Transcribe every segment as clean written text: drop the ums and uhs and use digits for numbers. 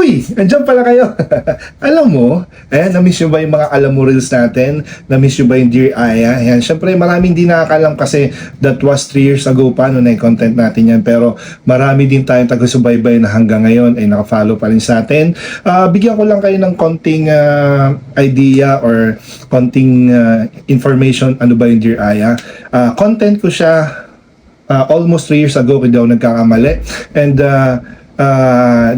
Uy! Andiyan pala kayo. Alam mo, na-miss nyo ba yung mga alam mo reels natin? Na-miss nyo ba yung Dear Aya? Yan, syempre maraming di nakakalam kasi that was 3 years ago pa na yung content natin yan. Pero marami din tayong taga-subaybay na hanggang ngayon ay nakafollow pa rin sa atin. Bigyan ko lang kayo ng konting idea or konting information ano ba yung Dear Aya. Content ko siya almost 3 years ago kung daw nagkakamali. And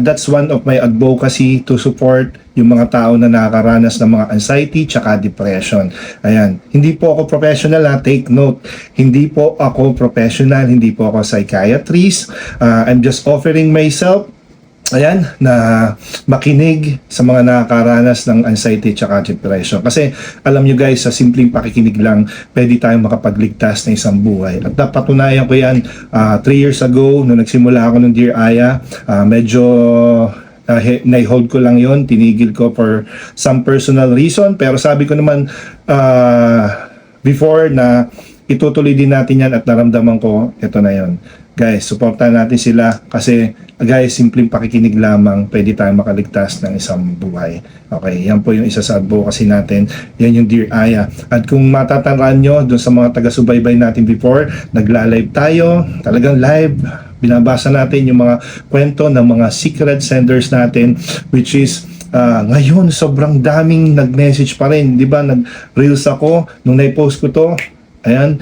that's one of my advocacy to support yung mga tao na nakakaranas ng mga anxiety tsaka depression. Ayan. Hindi po ako professional take note. Hindi po ako professional, hindi po ako psychiatrist. I'm just offering myself ayan, na makinig sa mga nakakaranas ng anxiety tsaka depression. Kasi alam nyo guys, sa simpleng pakikinig lang, pwede tayong makapagligtas ng isang buhay. At napatunayan ko yan 3 years ago, nung nagsimula ako ng Dear Aya, medyo na-hold ko lang yon, tinigil ko for some personal reason. Pero sabi ko naman before na itutuloy din natin yan at naramdaman ko, ito na yon. Guys, supportan natin sila kasi guys, simpleng pakikinig lamang pwede tayong makaligtas ng isang buhay. Okay, yan po yung isa sa advocacy natin. Yan yung Dear Aya. At kung matatandaan nyo dun sa mga taga-subaybay natin before, nagla-live tayo, talagang live. Binabasa natin yung mga kwento ng mga secret senders natin, which is ngayon sobrang daming nag-message pa rin. Di ba, nag-reels ako nung na-post ko to. Ayan,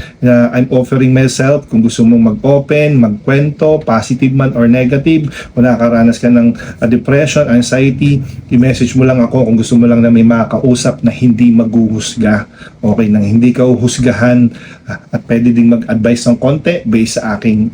I'm offering myself kung gusto mong mag-open, magkwento, positive man or negative, kung nakakaranas ka ng depression, anxiety, i-message mo lang ako kung gusto mo lang na may makakausap na hindi maghuhusga. Okay, nang hindi ka uhusgahan at pwede ding mag-advise ng konti based sa aking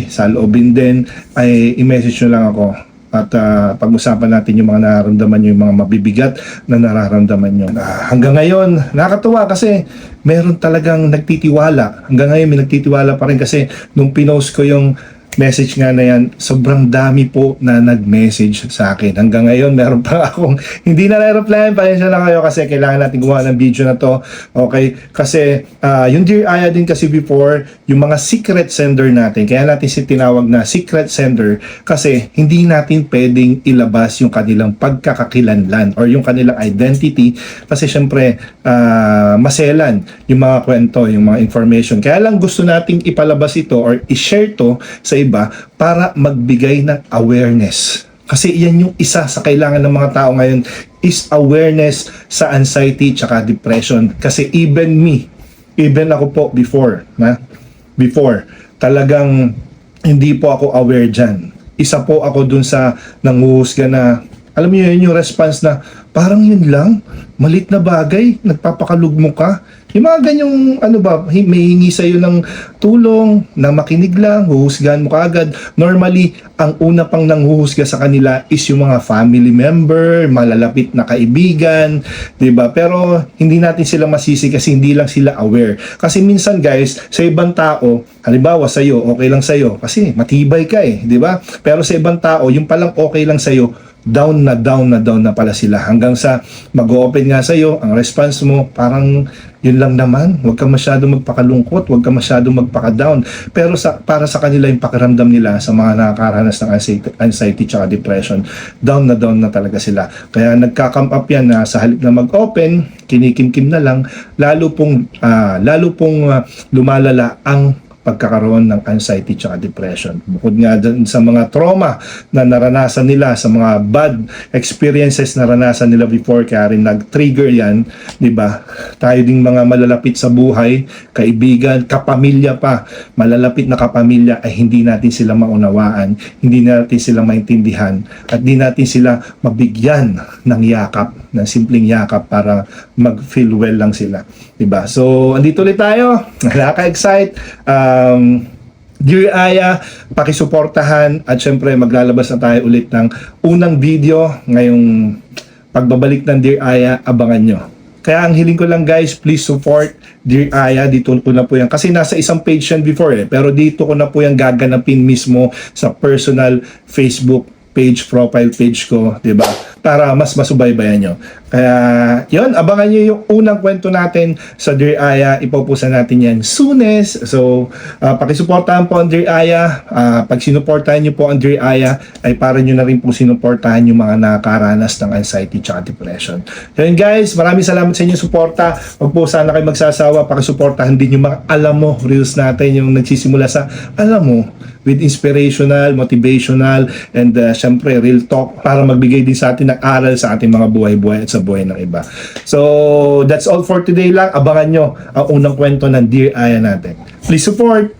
sa loobin din, ay i-message nyo lang ako. At pag-usapan natin yung mga nararamdaman nyo, yung mga mabibigat na nararamdaman nyo. Hanggang ngayon, nakakatuwa kasi meron talagang nagtitiwala. Hanggang ngayon may nagtitiwala pa rin kasi nung pinost ko yung message nga na yan, sobrang dami po na nag-message sa akin. Hanggang ngayon, meron pa akong hindi na re-replyan. Pasensya na kayo kasi kailangan natin gumawa ng video na to. Okay? Kasi yung Dear Aya din kasi before, yung mga secret sender natin, kaya natin si tinawag na secret sender kasi hindi natin pwedeng ilabas yung kanilang pagkakakilanlan or yung kanilang identity kasi syempre maselan yung mga kwento, yung mga information. Kaya lang gusto nating ipalabas ito or i-share to sa iba para magbigay ng awareness. Kasi yan yung isa sa kailangan ng mga tao ngayon is awareness sa anxiety tsaka depression. Kasi even ako po before talagang hindi po ako aware dyan. Isa po ako dun sa nanguhusga na alam niyo yun yung response na parang yun lang, malit na bagay, nagpapakalugmo ka. Yung mga ganyong, may hingi sa'yo ng tulong, na makinig lang, huhusgahan mo kaagad. Normally, ang una pang nanghuhusga sa kanila is yung mga family member, malalapit na kaibigan, diba? Pero hindi natin sila masisi kasi hindi lang sila aware. Kasi minsan guys, sa ibang tao, halimbawa sa'yo, okay lang sa'yo, kasi matibay ka diba? Pero sa ibang tao, yung palang okay lang sa'yo, down na pala sila hanggang sa mag-open nga sa'yo, ang response mo parang yun lang naman, huwag ka masyadong magpakalungkot, huwag ka masyadong magpaka-down, pero para sa kanila yung pakiramdam nila sa mga nakakaranas ng anxiety tsaka depression, down na talaga sila. Kaya nagka-come up yan na sa halip na mag-open, kinikimkim na lang, lalo pong lumalala ang pagkakaroon ng anxiety tsaka depression. Bukod nga sa mga trauma na naranasan nila, sa mga bad experiences na naranasan nila before, kaya rin nag-trigger yan, di ba? Tayo ding mga malalapit sa buhay, kaibigan, kapamilya pa, malalapit na kapamilya ay hindi natin sila maunawaan, hindi natin sila maintindihan, at hindi natin sila mabigyan ng yakap, ng simpleng yakap para mag-feel well lang sila. Diba? So, andito ulit tayo. Nakaka-excite. Dear Aya, pakisuportahan at syempre maglalabas na tayo ulit ng unang video ngayong pagbabalik ng Dear Aya, abangan nyo. Kaya ang hiling ko lang guys, please support Dear Aya. Dito ko na po yan. Kasi nasa isang page yan before pero dito ko na po yan gaganapin mismo sa personal Facebook page, profile page ko, 'di ba? para mas masubaybayan nyo. Kaya, yun, abangan nyo yung unang kwento natin sa Dear Aya. Ipupusan natin yan soonest. So, pakisuportahan po ang Dear Aya. Pag sinuportahan nyo po ang Dear Aya, ay para nyo na rin po sinuportahan yung mga nakakaranas ng anxiety at depression. So, yun guys, maraming salamat sa inyong suporta. Huwag po sana kayo magsasawa. Pakisuportahan din yung mga alam mo, reels natin, yung nagsisimula sa alam mo, with inspirational, motivational, and syempre real talk para magbigay din sa atin ng aral sa ating mga buhay-buhay at sa buhay ng iba. So, that's all for today lang. Abangan nyo ang unang kwento ng Dear Aya natin. Please support!